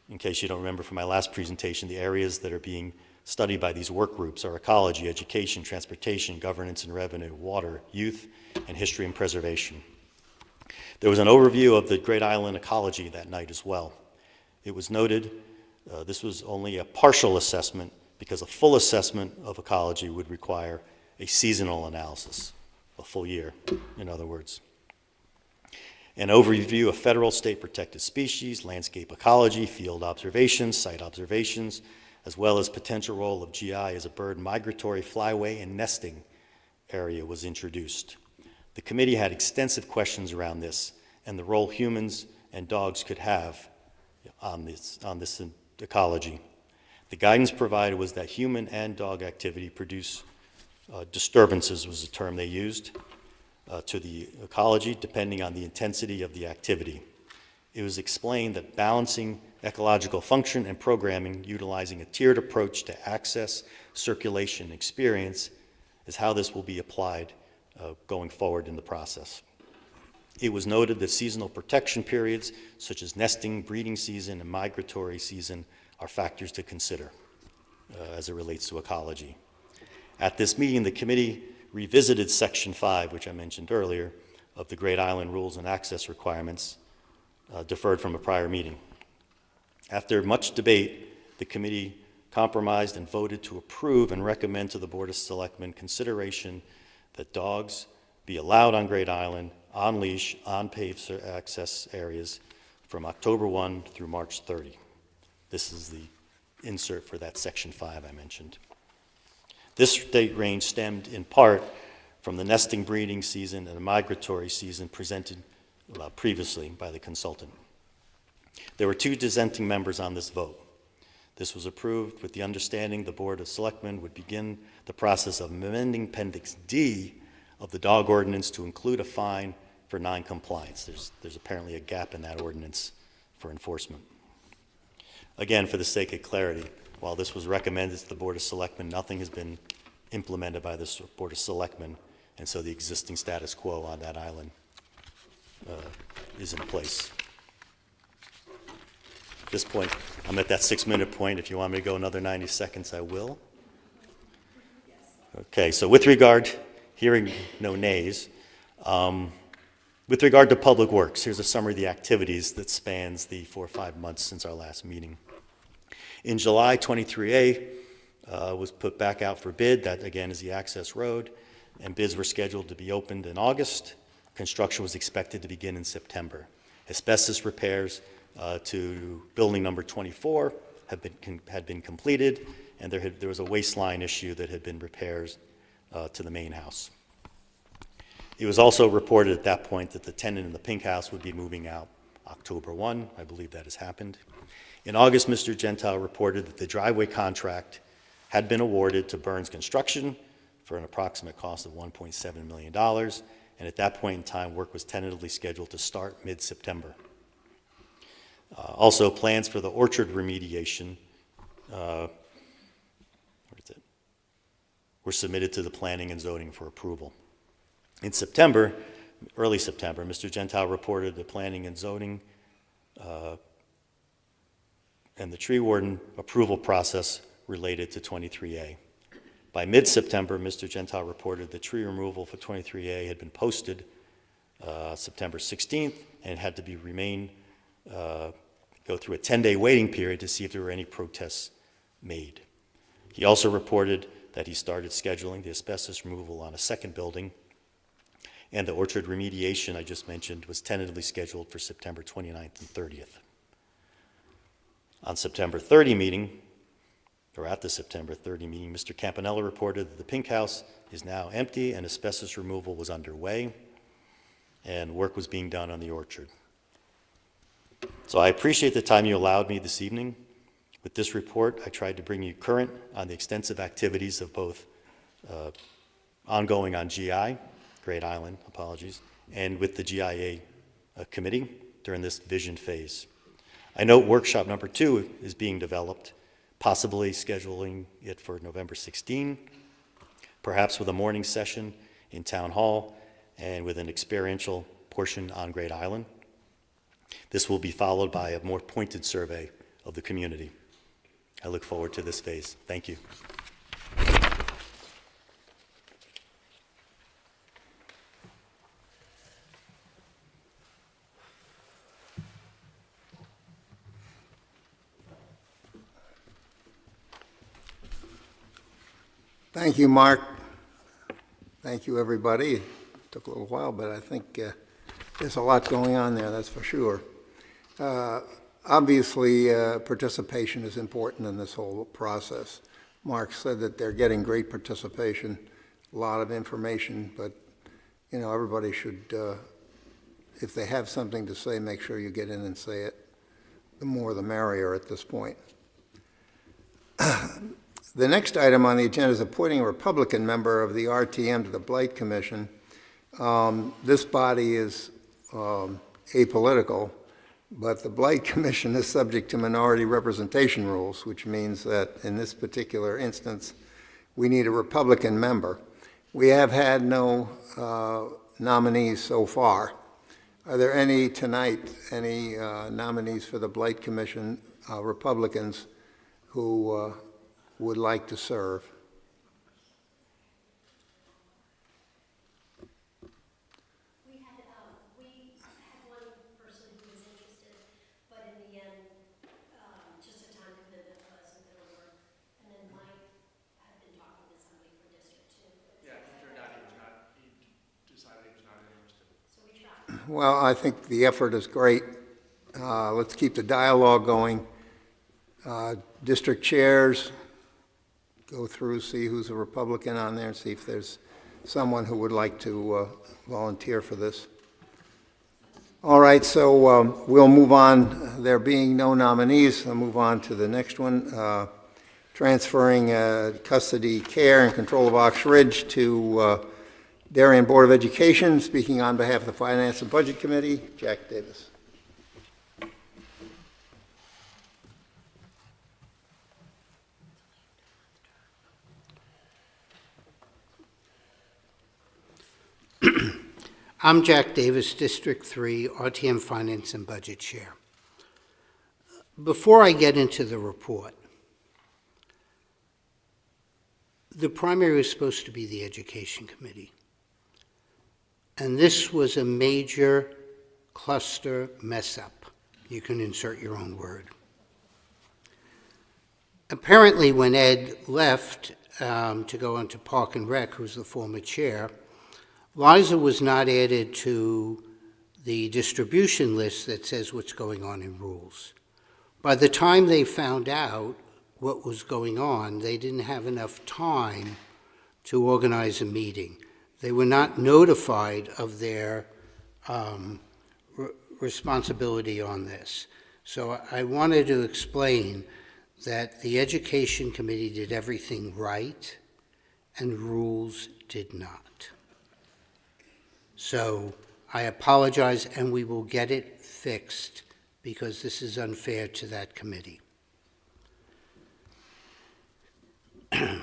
In case you don't remember from my last presentation, the areas that are being studied by these work groups are ecology, education, transportation, governance and revenue, water, youth, and history and preservation. There was an overview of the Great Island ecology that night as well. It was noted this was only a partial assessment because a full assessment of ecology would require a seasonal analysis, a full year, in other words. An overview of federal state protected species, landscape ecology, field observations, site observations, as well as potential role of GI as a bird migratory flyway and nesting area was introduced. The committee had extensive questions around this and the role humans and dogs could have on this ecology. The guidance provided was that human and dog activity produce disturbances, was the term they used, to the ecology depending on the intensity of the activity. It was explained that balancing ecological function and programming utilizing a tiered approach to access, circulation, and experience is how this will be applied going forward in the process. It was noted that seasonal protection periods such as nesting, breeding season, and migratory season are factors to consider as it relates to ecology. At this meeting, the committee revisited Section 5, which I mentioned earlier, of the Great Island Rules and Access Requirements, deferred from a prior meeting. After much debate, the committee compromised and voted to approve and recommend to the Board of Selectmen consideration that dogs be allowed on Great Island on leash, on paved access areas from October 1 through March 30. This is the insert for that Section 5 I mentioned. This date range stemmed in part from the nesting breeding season and the migratory season presented previously by the consultant. There were 2 dissenting members on this vote. This was approved with the understanding the Board of Selectmen would begin the process of amending Appendix D of the dog ordinance to include a fine for non-compliance. There's apparently a gap in that ordinance for enforcement. Again, for the sake of clarity, while this was recommended to the Board of Selectmen, nothing has been implemented by the Board of Selectmen, and so the existing status quo on that island is in place. At this point, I'm at that 6-minute point. If you want me to go another 90 seconds, I will. Okay, so with regard, hearing no nays, with regard to Public Works, here's a summary of the activities that spans the 4 or 5 months since our last meeting. In July, 23A was put back out for bid. That, again, is the access road, and bids were scheduled to be opened in August. Construction was expected to begin in September. Asbestos repairs to building number 24 had been completed, and there was a waistline issue that had been repairs to the main house. It was also reported at that point that the tenant in the pink house would be moving out October 1. I believe that has happened. In August, Mr. Gentile reported that the driveway contract had been awarded to Burns Construction for an approximate cost of $1.7 million, and at that point in time, work was tentatively scheduled to start mid-September. Also, plans for the orchard remediation were submitted to the Planning and Zoning for approval. In September, early September, Mr. Gentile reported the Planning and Zoning and the tree warden approval process related to 23A. By mid-September, Mr. Gentile reported the tree removal for 23A had been posted September 16th and had to be go through a 10-day waiting period to see if there were any protests made. He also reported that he started scheduling the asbestos removal on a second building. And the orchard remediation I just mentioned was tentatively scheduled for September 29th and 30th. On September 30 meeting, or at the September 30 meeting, Mr. Campanella reported that the Pink House is now empty and asbestos removal was underway and work was being done on the orchard. So I appreciate the time you allowed me this evening. With this report, I tried to bring you current on the extensive activities of both ongoing on GI, Great Island, apologies, and with the GIA committee during this vision phase. I note workshop number 2 is being developed, possibly scheduling it for November 16, perhaps with a morning session in Town Hall and with an experiential portion on Great Island. This will be followed by a more pointed survey of the community. I look forward to this phase. Thank you. Thank you, Mark. Thank you, everybody. It took a little while, but I think there's a lot going on there, that's for sure. Obviously, participation is important in this whole process. Mark said that they're getting great participation, a lot of information, but, you know, everybody should, if they have something to say, make sure you get in and say it. The more the merrier at this point. The next item on the agenda is appointing a Republican member of the RTM to the Blight Commission. This body is apolitical, but the Blight Commission is subject to minority representation rules, which means that in this particular instance, we need a Republican member. We have had no nominees so far. Are there any nominees for the Blight Commission, Republicans, who would like to serve? We had one person who was interested, but in the end, just a time commitment wasn't going to work. And then Mike had been talking to somebody from District 2. Yeah, he turned out he decided he was not interested. So we tried. Well, I think the effort is great. Let's keep the dialogue going. District chairs, go through, see who's a Republican on there, see if there's someone who would like to volunteer for this. All right, so we'll move on. There being no nominees, I'll move on to the next one. Transferring custody, care, and control of Ox Ridge to Darien Board of Education. Speaking on behalf of the Finance and Budget Committee, Jack Davis. I'm Jack Davis, District 3, RTM Finance and Budget Chair. Before I get into the report, the primary was supposed to be the Education Committee. And this was a major cluster mess-up. You can insert your own word. Apparently, when Ed left to go on to Park and Rec, who's the former chair, Liza was not added to the distribution list that says what's going on in rules. By the time they found out what was going on, they didn't have enough time to organize a meeting. They were not notified of their responsibility on this. So I wanted to explain that the Education Committee did everything right and rules did not. So I apologize, and we will get it fixed because this is unfair to that committee. I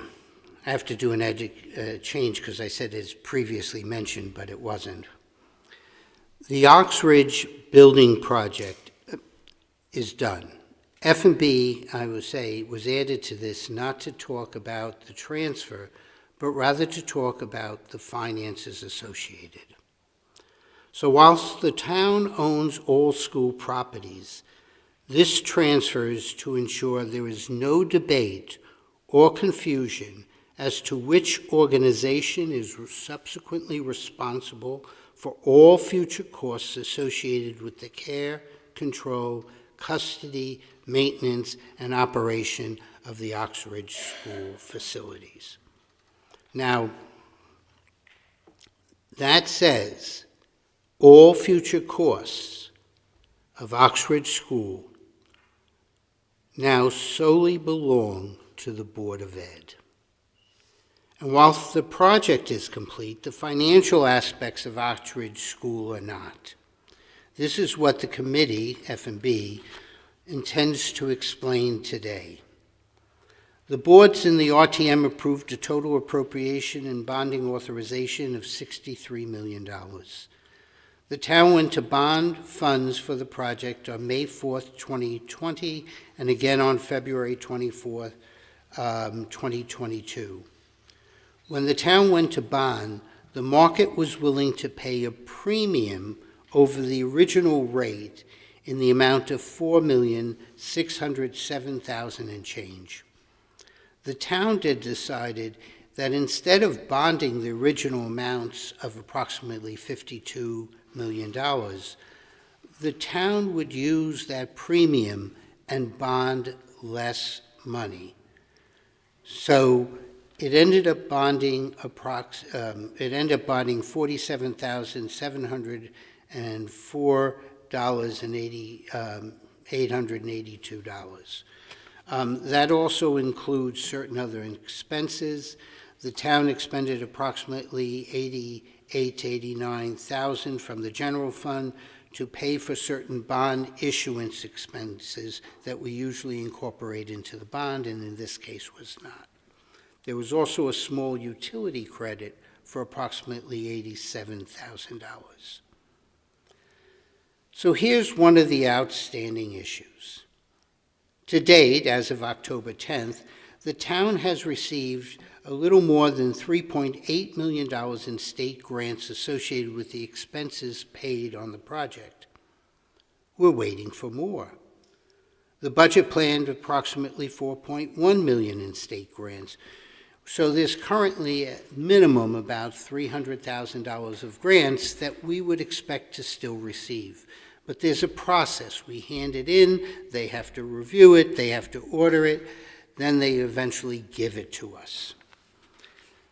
have to do an change because I said it's previously mentioned, but it wasn't. The Ox Ridge building project is done. F&B, I will say, was added to this not to talk about the transfer, but rather to talk about the finances associated. So whilst the town owns all school properties, this transfers to ensure there is no debate or confusion as to which organization is subsequently responsible for all future costs associated with the care, control, custody, maintenance, and operation of the Oxbridge School facilities. Now, that says all future costs of Oxbridge School now solely belong to the Board of Ed. And while the project is complete, the financial aspects of Oxbridge School are not. This is what the committee, F&B, intends to explain today. The boards in the RTM approved a total appropriation and bonding authorization of $63 million. The town went to bond funds for the project on May 4th, 2020, and again on February 24th, 2022. When the town went to bond, the market was willing to pay a premium over the original rate in the amount of $4,607,000 and change. The town decided that instead of bonding the original amounts of approximately $52 million, the town would use that premium and bond less money. So it ended up bonding $47,704.882. That also includes certain other expenses. The town expended approximately $88,000 to $89,000 from the general fund to pay for certain bond issuance expenses that we usually incorporate into the bond, and in this case was not. There was also a small utility credit for approximately $87,000. So here's one of the outstanding issues. To date, as of October 10th, the town has received a little more than $3.8 million in state grants associated with the expenses paid on the project. We're waiting for more. The budget planned approximately $4.1 million in state grants. So there's currently at minimum about $300,000 of grants that we would expect to still receive. But there's a process. We hand it in, they have to review it, they have to order it, then they eventually give it to us.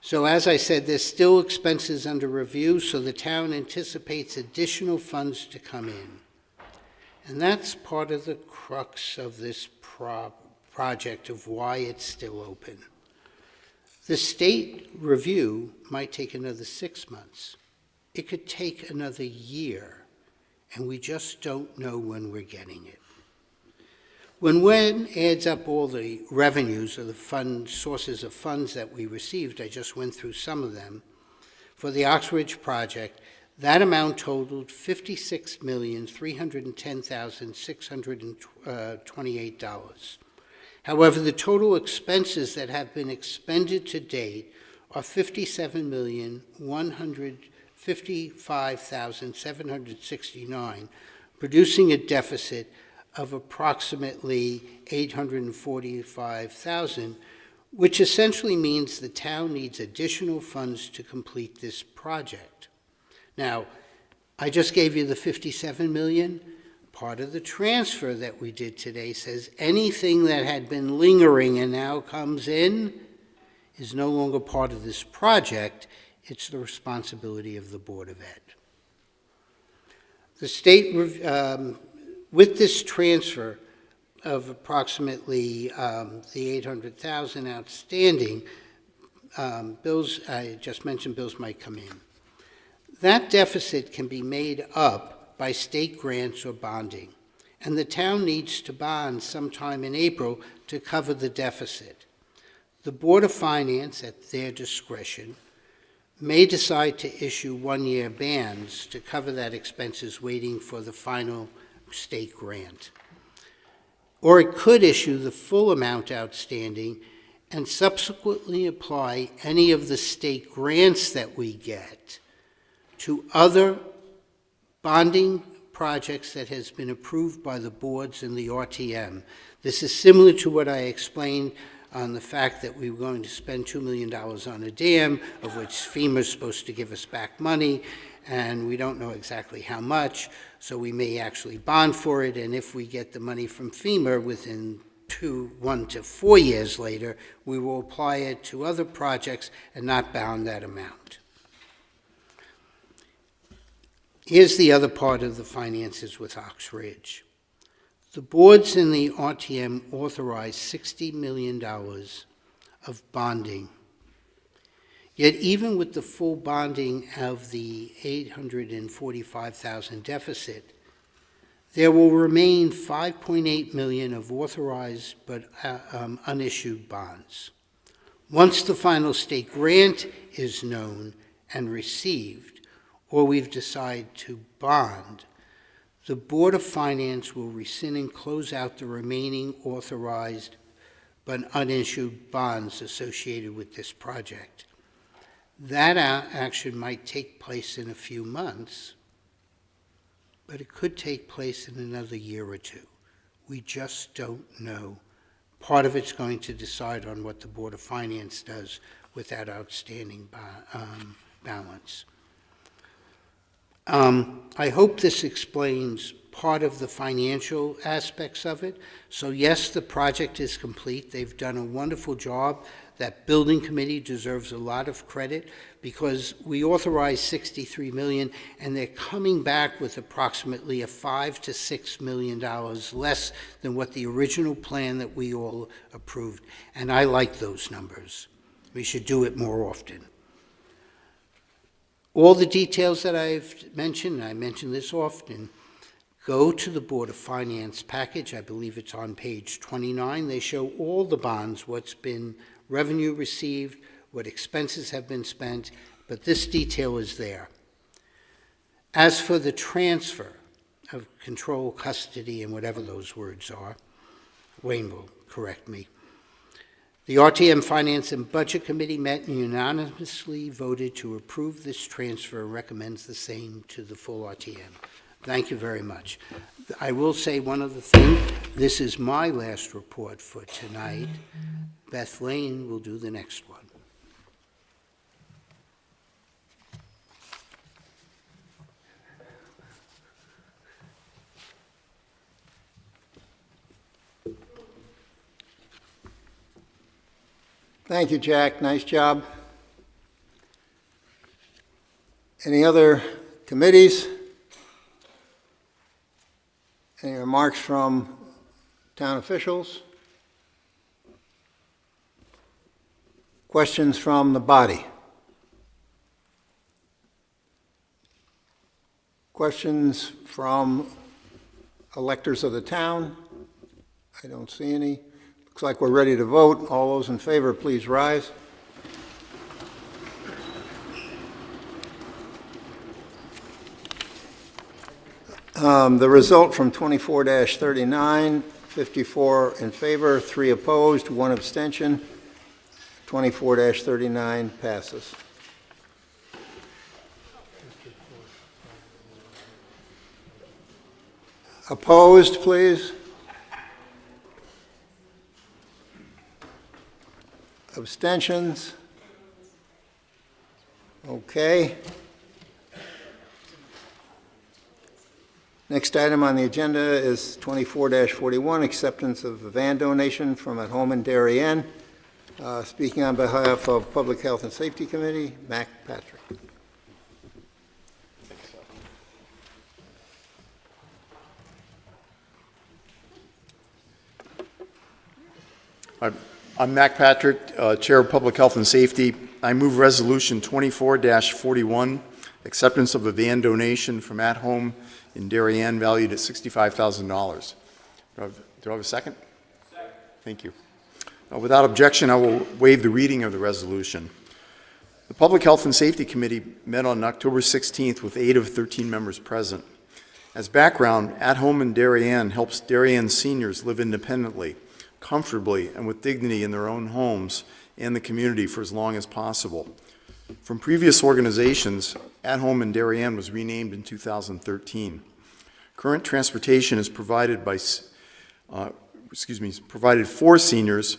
So as I said, there's still expenses under review, so the town anticipates additional funds to come in. And that's part of the crux of this project of why it's still open. The state review might take another 6 months. It could take another year, and we just don't know when we're getting it. When one adds up all the revenues or the sources of funds that we received, I just went through some of them, for the Oxbridge project, that amount totaled $56,310,628. However, the total expenses that have been expended to date are $57,155,769, producing a deficit of approximately $845,000, which essentially means the town needs additional funds to complete this project. Now, I just gave you the $57 million. Part of the transfer that we did today says anything that had been lingering and now comes in is no longer part of this project. It's the responsibility of the Board of Ed. The state, with this transfer of approximately the $800,000 outstanding, bills, I just mentioned bills might come in. That deficit can be made up by state grants or bonding, and the town needs to bond sometime in April to cover the deficit. The Board of Finance, at their discretion, may decide to issue one-year bans to cover that expenses waiting for the final state grant. Or it could issue the full amount outstanding and subsequently apply any of the state grants that we get to other bonding projects that has been approved by the boards in the RTM. This is similar to what I explained on the fact that we were going to spend $2 million on a dam, of which FEMA is supposed to give us back money, and we don't know exactly how much, so we may actually bond for it, and if we get the money from FEMA within 1 to 4 years later, we will apply it to other projects and not bound that amount. Here's the other part of the finances with Ox Ridge. The boards in the RTM authorized $60 million of bonding. Yet even with the full bonding of the $845,000 deficit, there will remain $5.8 million of authorized but unissued bonds. Once the final state grant is known and received, or we've decided to bond, the Board of Finance will rescind and close out the remaining authorized but unissued bonds associated with this project. That action might take place in a few months, but it could take place in another year or two. We just don't know. Part of it's going to decide on what the Board of Finance does with that outstanding balance. I hope this explains part of the financial aspects of it. So yes, the project is complete. They've done a wonderful job. That building committee deserves a lot of credit because we authorized $63 million and they're coming back with approximately $5 to $6 million less than what the original plan that we all approved. And I like those numbers. We should do it more often. All the details that I've mentioned, and I mention this often, go to the Board of Finance package. I believe it's on page 29. They show all the bonds, what's been revenue received, what expenses have been spent, but this detail is there. As for the transfer of control, custody, and whatever those words are, Wayne will correct me. The RTM Finance and Budget Committee met and unanimously voted to approve this transfer and recommends the same to the full RTM. Thank you very much. I will say one other thing. This is my last report for tonight. Beth Lane will do the next one. Thank you, Jack. Nice job. Any other committees? Any remarks from town officials? Questions from the body? Questions from electors of the town? I don't see any. Looks like we're ready to vote. All those in favor, please rise. The result from 24-39, 54 in favor, 3 opposed, 1 abstention. 24-39 passes. Opposed, please. Abstentions? Okay. Next item on the agenda is 24-41, acceptance of a van donation from At Home in Darien. Speaking on behalf of Public Health and Safety Committee, Mac Patrick. I'm Mac Patrick, Chair of Public Health and Safety. I move Resolution 24-41, acceptance of a van donation from At Home in Darien valued at $65,000. Do I have a second? Second. Thank you. Without objection, I will waive the reading of the resolution. The Public Health and Safety Committee met on October 16th with 8 of 13 members present. As background, At Home in Darien helps Darien seniors live independently, comfortably, and with dignity in their own homes and the community for as long as possible. From previous organizations, At Home in Darien was renamed in 2013. Current transportation is provided provided for seniors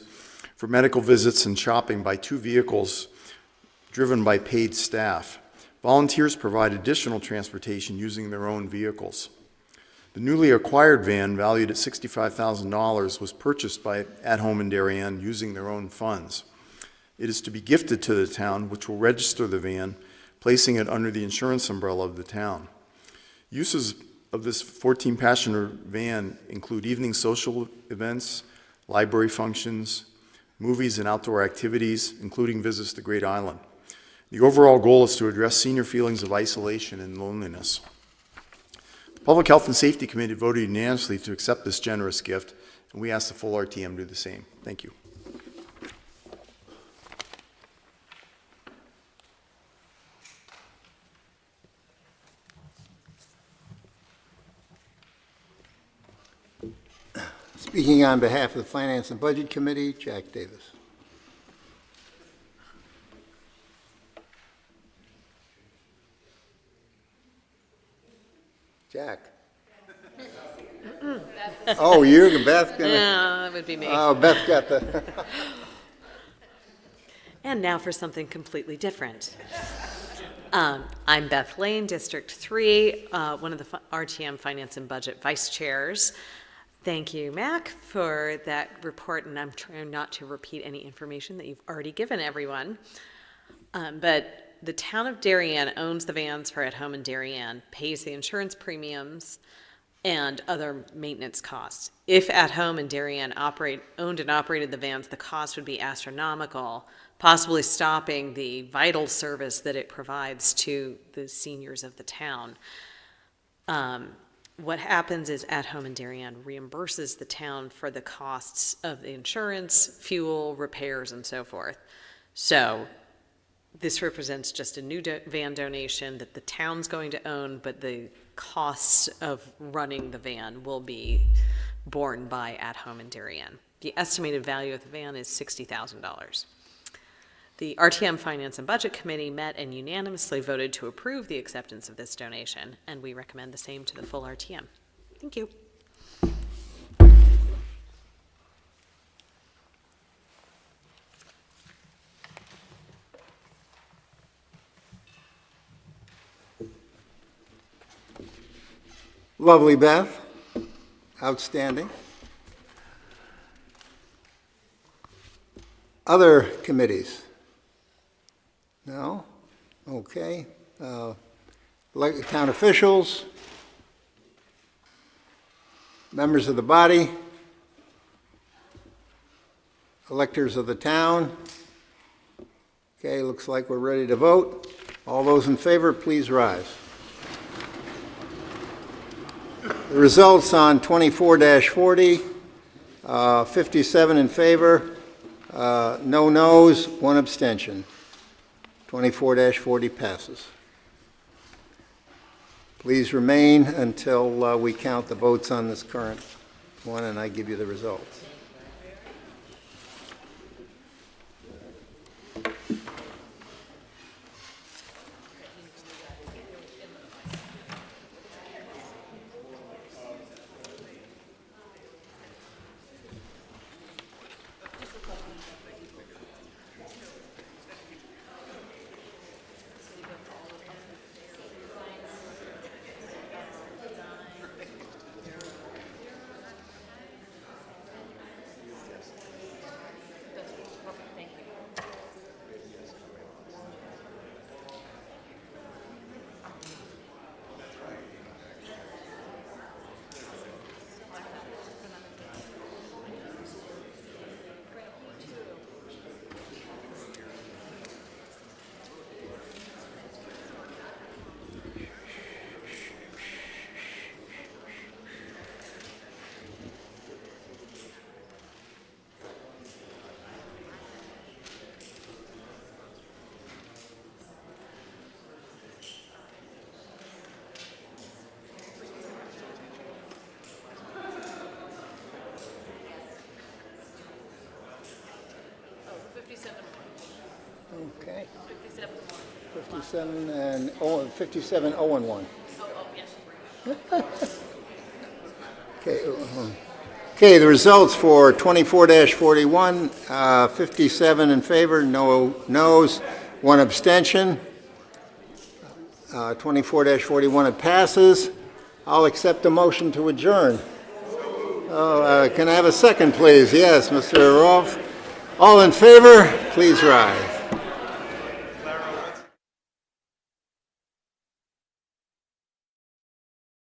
for medical visits and shopping by 2 vehicles driven by paid staff. Volunteers provide additional transportation using their own vehicles. The newly acquired van, valued at $65,000, was purchased by At Home in Darien using their own funds. It is to be gifted to the town, which will register the van, placing it under the insurance umbrella of the town. Uses of this 14-passenger van include evening social events, library functions, movies and outdoor activities, including visits to Great Island. The overall goal is to address senior feelings of isolation and loneliness. The Public Health and Safety Committee voted unanimously to accept this generous gift, and we ask the full RTM to do the same. Thank you. Speaking on behalf of the Finance and Budget Committee, Jack Davis. Jack. Oh, you're Beth gonna. No, that would be me. Oh, Beth got the. And now for something completely different. I'm Beth Lane, District 3, one of the RTM Finance and Budget Vice Chairs. Thank you, Mac, for that report, and I'm trying not to repeat any information that you've already given everyone. But the town of Darien owns the vans for At Home in Darien, pays the insurance premiums, and other maintenance costs. If At Home in Darien owned and operated the vans, the cost would be astronomical, possibly stopping the vital service that it provides to the seniors of the town. What happens is At Home in Darien reimburses the town for the costs of the insurance, fuel, repairs, and so forth. So this represents just a new van donation that the town's going to own, but the costs of running the van will be borne by At Home in Darien. The estimated value of the van is $60,000. The RTM Finance and Budget Committee met and unanimously voted to approve the acceptance of this donation, and we recommend the same to the full RTM. Thank you. Lovely, Beth. Outstanding. Other committees? No? Okay. Town officials? Members of the body? Electors of the town? Okay, looks like we're ready to vote. All those in favor, please rise. The results on 24-40, 57 in favor, no noes, 1 abstention. 24-40 passes. Please remain until we count the votes on this current one and I give you the results. Okay. 57 and 57, 0 and 1. Okay. Okay, the results for 24-41, 57 in favor, no noes, 1 abstention. 24-41, it passes. I'll accept a motion to adjourn. Can I have a second, please? Yes, Mr. Rolfe. All in favor, please rise.